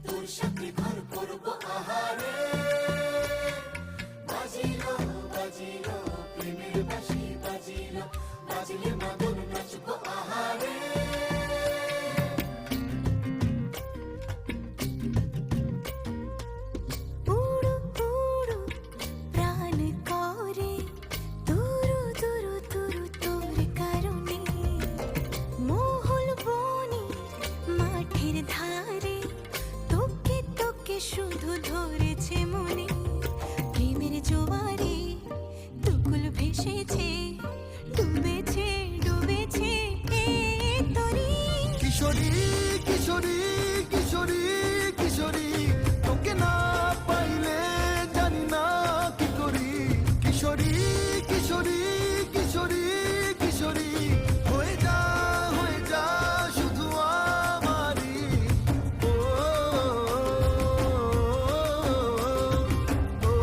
তোর সাথে ঘর করবো আহারে। বাজিলো বাজিলো প্রেমের বাঁশি বাজিলো, বাজলে মাদল নাচবো আহারে। উড়ু উড়ু প্রাণ করে তুরু তুরু তুরু তোর কারণে, মহল বনে মাঠের ধারে তোকে তোকে শুধু ধরেছে মনে। প্রেমের জোয়ারে দুকুল ভেসেছে, ডুবেছে ডুবেছে এ তরি। কিশোরী কিশোরী কিশোরী কিশোরী, তোকে না পাইলে জানি না কি করি। কিশোরী কিশোরী কিশোরী কিশোরী, হয়ে যা শুধু আমারই। ও, ও, ও,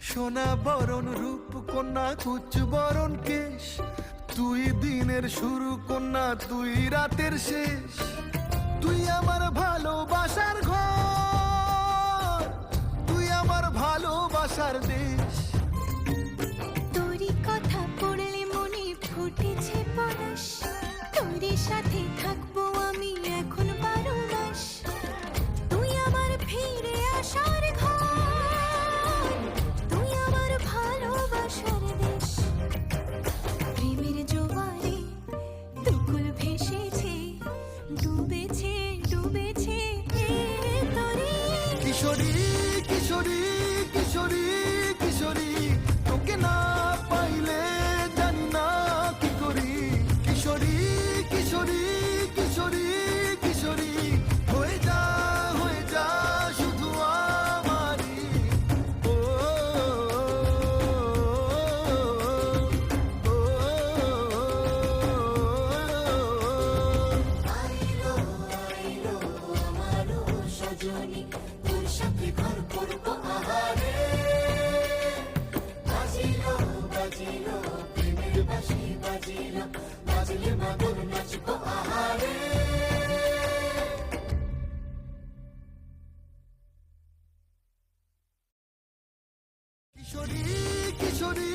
সোনা বরণ রূপ কন্যা কুচ বরণ কেশ, তুই দিনের শুরু কন্যা তুই রাতের শেষ। তুই আমার ভালোবাসার ঘর, তুই আমার ভালোবাসার দেশ। তোরই কথা পড়লে মনে ফুটেছে পরশ, তোরই সাথে থাকবো আমি এখন 12 মাস। তুই আমার ফিরে আসার ঘর, তুই আমার ভালোবাসার দেশ। প্রেমের জোয়ারে দুকুল ভেসেছে, ডুবেছে ডুবেছে এ তরি। কিশোরী কিশোরী কিশোরী কিশোরী, তোকে না পাইলে জানি না কি করি। কিশোরী কিশোরী কিশোরী কিশোরী, হয়ে যা শুধু আমারই। ও, ও, ও, আইলো আইলো আমারও সজনী, তোর সাথে ঘর করবো আহারে। বাজিলো বাজিলো প্রেমের বাঁশি বাজিলো, বাজলে মাদল নাচবো আহারে। কিশোরী কিশোরী